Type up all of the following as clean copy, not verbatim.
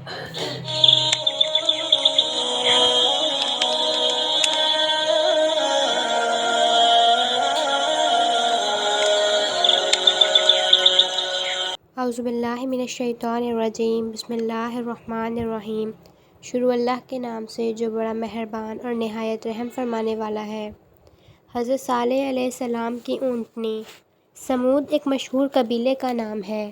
اعوذ باللہ من الشیطان الرجیم، بسم اللہ الرحمن الرحیم۔ شروع اللہ کے نام سے جو بڑا مہربان اور نہایت رحم فرمانے والا ہے۔ حضرت صالح علیہ السلام کی اونٹنی۔ سمود ایک مشہور قبیلے کا نام ہے۔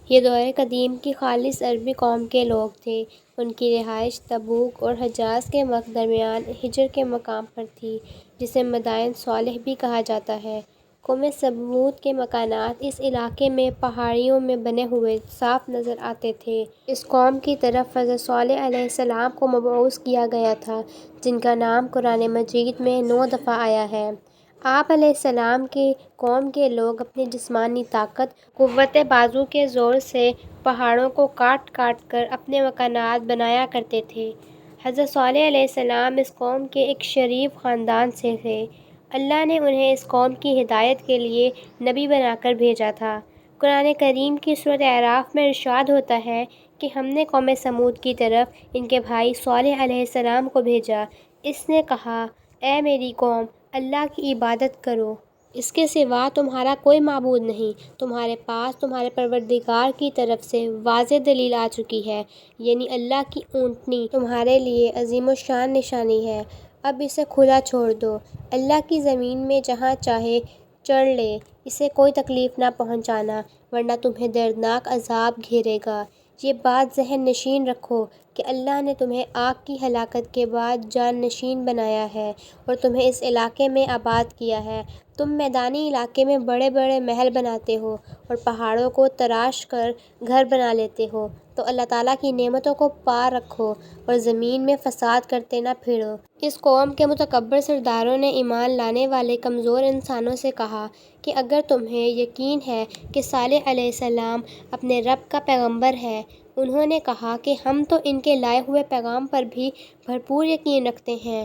یہ دور قدیم کی خالص عربی قوم کے لوگ تھے۔ ان کی رہائش تبوک اور حجاز کے درمیان ہجر کے مقام پر تھی، جسے مدائن صالح بھی کہا جاتا ہے۔ قوم سمود کے مکانات اس علاقے میں پہاڑیوں میں بنے ہوئے صاف نظر آتے تھے۔ اس قوم کی طرف حضرت صالح علیہ السلام کو مبعوث کیا گیا تھا، جن کا نام قرآن مجید میں 9 دفعہ آیا ہے۔ آپ علیہ السلام کی قوم کے لوگ اپنی جسمانی طاقت، قوت بازو کے زور سے پہاڑوں کو کاٹ کاٹ کر اپنے مکانات بنایا کرتے تھے۔ حضرت صالح علیہ السلام اس قوم کے ایک شریف خاندان سے تھے۔ اللہ نے انہیں اس قوم کی ہدایت کے لیے نبی بنا کر بھیجا تھا۔ قرآن کریم کی سورۃ اعراف میں ارشاد ہوتا ہے کہ ہم نے قوم سمود کی طرف ان کے بھائی صالح علیہ السلام کو بھیجا۔ اس نے کہا، اے میری قوم، اللہ کی عبادت کرو، اس کے سوا تمہارا کوئی معبود نہیں۔ تمہارے پاس تمہارے پروردگار کی طرف سے واضح دلیل آ چکی ہے، یعنی اللہ کی اونٹنی تمہارے لیے عظیم الشان نشانی ہے۔ اب اسے کھلا چھوڑ دو، اللہ کی زمین میں جہاں چاہے چر لے، اسے کوئی تکلیف نہ پہنچانا، ورنہ تمہیں دردناک عذاب گھیرے گا۔ یہ بات ذہن نشین رکھو کہ اللہ نے تمہیں آگ کی ہلاکت کے بعد جان نشین بنایا ہے اور تمہیں اس علاقے میں آباد کیا ہے۔ تم میدانی علاقے میں بڑے بڑے محل بناتے ہو اور پہاڑوں کو تراش کر گھر بنا لیتے ہو، تو اللہ تعالیٰ کی نعمتوں کو پا رکھو اور زمین میں فساد کرتے نہ پھرو۔ اس قوم کے متکبر سرداروں نے ایمان لانے والے کمزور انسانوں سے کہا کہ اگر تمہیں یقین ہے کہ صالح علیہ السلام اپنے رب کا پیغمبر ہے۔ انہوں نے کہا کہ ہم تو ان کے لائے ہوئے پیغام پر بھی بھرپور یقین رکھتے ہیں۔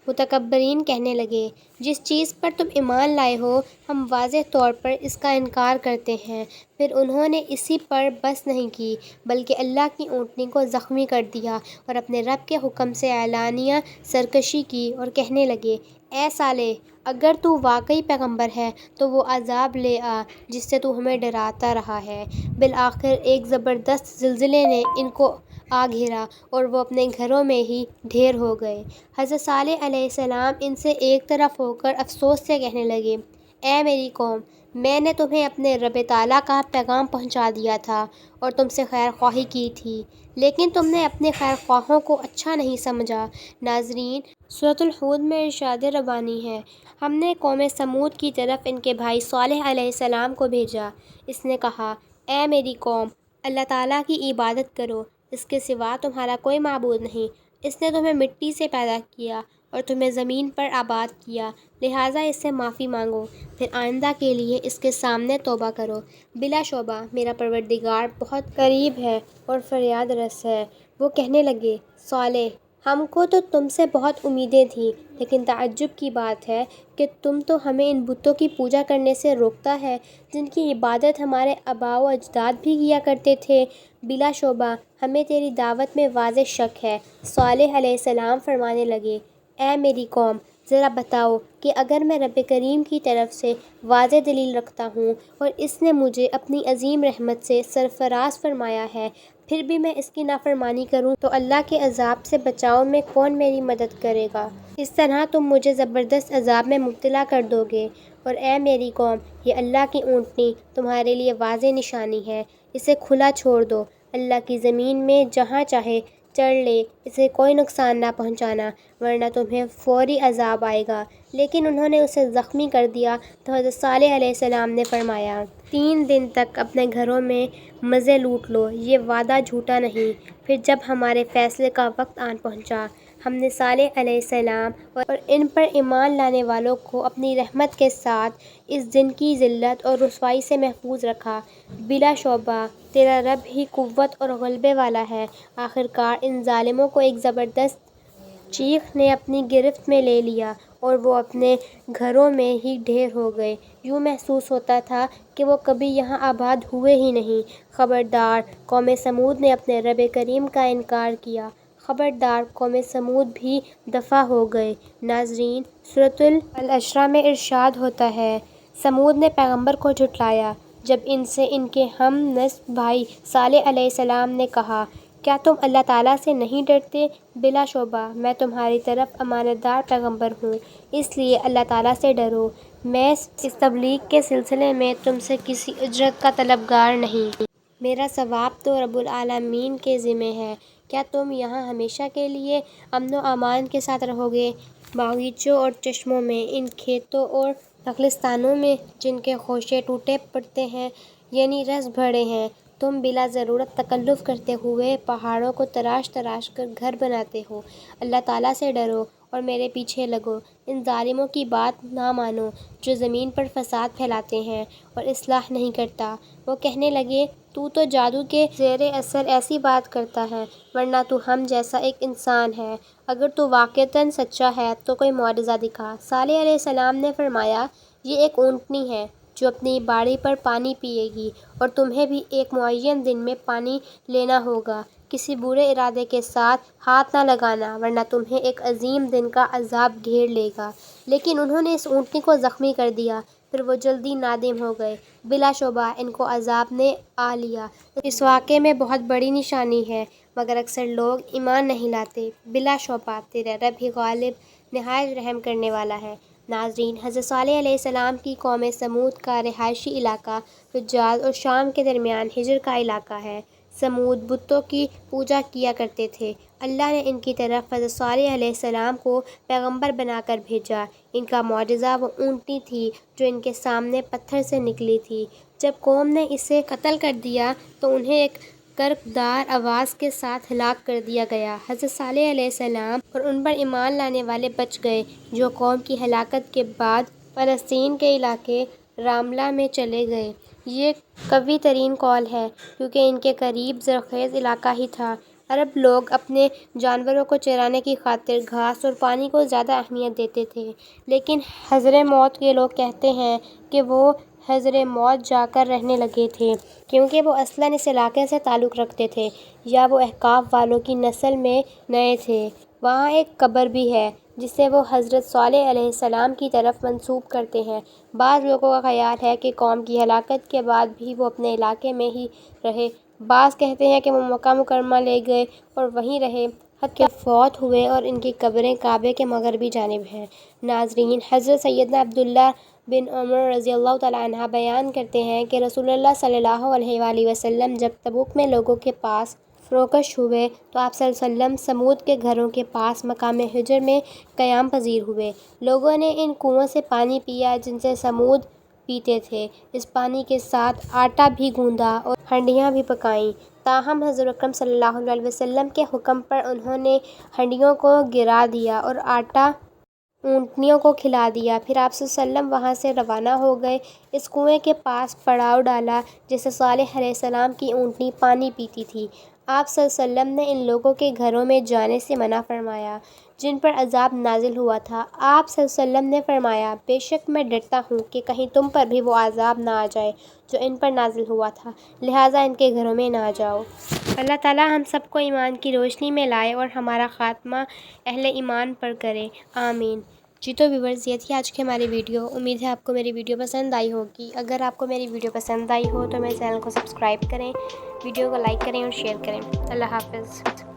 متکبرین کہنے لگے، جس چیز پر تم ایمان لائے ہو ہم واضح طور پر اس کا انکار کرتے ہیں۔ پھر انہوں نے اسی پر بس نہیں کی بلکہ اللہ کی اونٹنی کو زخمی کر دیا اور اپنے رب کے حکم سے اعلانیہ سرکشی کی اور کہنے لگے، اے صالح، اگر تو واقعی پیغمبر ہے تو وہ عذاب لے آ جس سے تو ہمیں ڈراتا رہا ہے۔ بالآخر ایک زبردست زلزلے نے ان کو آ گھیرا اور وہ اپنے گھروں میں ہی ڈھیر ہو گئے۔ حضرت صالح علیہ السلام ان سے ایک طرف ہو کر افسوس سے کہنے لگے، اے میری قوم، میں نے تمہیں اپنے رب تعالیٰ کا پیغام پہنچا دیا تھا اور تم سے خیر خواہی کی تھی، لیکن تم نے اپنے خیر خواہوں کو اچھا نہیں سمجھا۔ ناظرین، سورۃ الحود میں ارشاد ربانی ہے، ہم نے قوم سمود کی طرف ان کے بھائی صالح علیہ السلام کو بھیجا۔ اس نے کہا، اے میری قوم، اللہ تعالیٰ کی عبادت کرو، اس کے سوا تمہارا کوئی معبود نہیں۔ اس نے تمہیں مٹی سے پیدا کیا اور تمہیں زمین پر آباد کیا، لہٰذا اس سے معافی مانگو، پھر آئندہ کے لیے اس کے سامنے توبہ کرو۔ بلا شبہ میرا پروردگار بہت قریب ہے اور فریاد رس ہے۔ وہ کہنے لگے، صالح، ہم کو تو تم سے بہت امیدیں تھیں، لیکن تعجب کی بات ہے کہ تم تو ہمیں ان بتوں کی پوجا کرنے سے روکتا ہے جن کی عبادت ہمارے آباء و اجداد بھی کیا کرتے تھے۔ بلا شبہ ہمیں تیری دعوت میں واضح شک ہے۔ صالح علیہ السلام فرمانے لگے، اے میری قوم، ذرا بتاؤ کہ اگر میں رب کریم کی طرف سے واضح دلیل رکھتا ہوں اور اس نے مجھے اپنی عظیم رحمت سے سرفراز فرمایا ہے، پھر بھی میں اس کی نافرمانی کروں تو اللہ کے عذاب سے بچاؤ میں کون میری مدد کرے گا؟ اس طرح تم مجھے زبردست عذاب میں مبتلا کر دو گے۔ اور اے میری قوم، یہ اللہ کی اونٹنی تمہارے لیے واضح نشانی ہے، اسے کھلا چھوڑ دو، اللہ کی زمین میں جہاں چاہے چر لے، اسے کوئی نقصان نہ پہنچانا، ورنہ تمہیں فوری عذاب آئے گا۔ لیکن انہوں نے اسے زخمی کر دیا تو حضرت صالح علیہ السلام نے فرمایا، 3 دن تک اپنے گھروں میں مزے لوٹ لو، یہ وعدہ جھوٹا نہیں۔ پھر جب ہمارے فیصلے کا وقت آن پہنچا، ہم نے صالح علیہ السلام اور ان پر ایمان لانے والوں کو اپنی رحمت کے ساتھ اس دن کی ذلت اور رسوائی سے محفوظ رکھا۔ بلا شبہ تیرا رب ہی قوت اور غلبے والا ہے۔ آخر کار ان ظالموں کو ایک زبردست چیخ نے اپنی گرفت میں لے لیا اور وہ اپنے گھروں میں ہی ڈھیر ہو گئے۔ یوں محسوس ہوتا تھا کہ وہ کبھی یہاں آباد ہوئے ہی نہیں۔ خبردار، قوم سمود نے اپنے رب کریم کا انکار کیا۔ خبردار، قوم سمود بھی دفع ہو گئے۔ ناظرین، سورۃ الاسراء میں ارشاد ہوتا ہے، سمود نے پیغمبر کو جھٹلایا جب ان سے ان کے ہم نسب بھائی صالح علیہ السلام نے کہا، کیا تم اللہ تعالیٰ سے نہیں ڈرتے؟ بلا شبہ میں تمہاری طرف امانت دار پیغمبر ہوں، اس لیے اللہ تعالیٰ سے ڈرو۔ میں اس تبلیغ کے سلسلے میں تم سے کسی اجرت کا طلبگار نہیں۔ میرا ثواب تو رب العالمین کے ذمہ ہے۔ کیا تم یہاں ہمیشہ کے لیے امن و امان کے ساتھ رہو گے؟ باغیچوں اور چشموں میں، ان کھیتوں اور نخلستانوں میں جن کے خوشے ٹوٹے پڑتے ہیں، یعنی رس بھرے ہیں، تم بلا ضرورت تکلف کرتے ہوئے پہاڑوں کو تراش تراش کر گھر بناتے ہو۔ اللہ تعالیٰ سے ڈرو اور میرے پیچھے لگو۔ ان ظالموں کی بات نہ مانو جو زمین پر فساد پھیلاتے ہیں اور اصلاح نہیں کرتا۔ وہ کہنے لگے، تو جادو کے زیر اثر ایسی بات کرتا ہے، ورنہ تو ہم جیسا ایک انسان ہے۔ اگر تو واقعتاً سچا ہے تو کوئی معجزہ دکھا۔ صالح علیہ السلام نے فرمایا، یہ ایک اونٹنی ہے جو اپنی باڑی پر پانی پیے گی اور تمہیں بھی ایک معین دن میں پانی لینا ہوگا۔ کسی برے ارادے کے ساتھ ہاتھ نہ لگانا ورنہ تمہیں ایک عظیم دن کا عذاب گھیر لے گا۔ لیکن انہوں نے اس اونٹنی کو زخمی کر دیا، پھر وہ جلدی نادم ہو گئے۔ بلا شبہ ان کو عذاب نے آ لیا۔ اس واقعے میں بہت بڑی نشانی ہے، مگر اکثر لوگ ایمان نہیں لاتے۔ بلا شبہ تیرا رب ہی غالب نہایت رحم کرنے والا ہے۔ ناظرین، حضرت صالح علیہ السلام کی قوم سمود کا رہائشی علاقہ حجاز اور شام کے درمیان حجر کا علاقہ ہے۔ سمود بتوں کی پوجا کیا کرتے تھے۔ اللہ نے ان کی طرف حضرت صالح علیہ السلام کو پیغمبر بنا کر بھیجا۔ ان کا معجزہ وہ اونٹنی تھی جو ان کے سامنے پتھر سے نکلی تھی۔ جب قوم نے اسے قتل کر دیا تو انہیں ایک کرکدار آواز کے ساتھ ہلاک کر دیا گیا۔ حضرت صالح علیہ السلام اور ان پر ایمان لانے والے بچ گئے، جو قوم کی ہلاکت کے بعد فلسطین کے علاقے راملہ میں چلے گئے۔ یہ قوی ترین قول ہے کیونکہ ان کے قریب زرخیز علاقہ ہی تھا۔ عرب لوگ اپنے جانوروں کو چرانے کی خاطر گھاس اور پانی کو زیادہ اہمیت دیتے تھے، لیکن حضر موت کے لوگ کہتے ہیں کہ وہ حضر موت جا کر رہنے لگے تھے کیونکہ وہ اصلاً اس علاقے سے تعلق رکھتے تھے یا وہ احقاف والوں کی نسل میں نئے تھے۔ وہاں ایک قبر بھی ہے جسے وہ حضرت صالح علیہ السلام کی طرف منسوب کرتے ہیں۔ بعض لوگوں کا خیال ہے کہ قوم کی ہلاکت کے بعد بھی وہ اپنے علاقے میں ہی رہے، بعض کہتے ہیں کہ وہ مکہ مکرمہ لے گئے اور وہیں رہے حتیٰ کہ فوت ہوئے اور ان کی قبریں کعبے کے مغربی جانب ہیں۔ ناظرین، حضرت سیدنا عبداللہ بن عمر رضی اللہ تعالیٰ عنہ بیان کرتے ہیں کہ رسول اللہ صلی اللہ علیہ وآلہ وسلم جب تبوک میں لوگوں کے پاس فروکش ہوئے تو آپ صلی اللہ علیہ وسلم سمود کے گھروں کے پاس مقام حجر میں قیام پذیر ہوئے۔ لوگوں نے ان کنووں سے پانی پیا جن سے سمود پیتے تھے۔ اس پانی کے ساتھ آٹا بھی گوندھا اور ہنڈیاں بھی پکائیں، تاہم حضور اکرم صلی اللہ علیہ وسلم کے حکم پر انہوں نے ہنڈیوں کو گرا دیا اور آٹا اونٹنیوں کو کھلا دیا۔ پھر آپ صلی اللہ علیہ وسلم وہاں سے روانہ ہو گئے، اس کنویں کے پاس پڑاؤ ڈالا جس سے صالح علیہ السلام کی اونٹنی پانی پیتی تھی۔ آپ صلی اللہ علیہ وسلم نے ان لوگوں کے گھروں میں جانے سے منع فرمایا جن پر عذاب نازل ہوا تھا۔ آپ صلی اللہ علیہ وسلم نے فرمایا، بے شک میں ڈرتا ہوں کہ کہیں تم پر بھی وہ عذاب نہ آ جائے جو ان پر نازل ہوا تھا، لہٰذا ان کے گھروں میں نہ جاؤ۔ اللہ تعالیٰ ہم سب کو ایمان کی روشنی میں لائے اور ہمارا خاتمہ اہل ایمان پر کرے، آمین۔ جی تو ویورز، یہ تھی آج کی ہماری ویڈیو۔ امید ہے آپ کو میری ویڈیو پسند آئی ہوگی۔ اگر آپ کو میری ویڈیو پسند آئی ہو تو میرے چینل کو سبسکرائب کریں، ویڈیو کو لائک کریں اور شیئر کریں۔ اللہ حافظ۔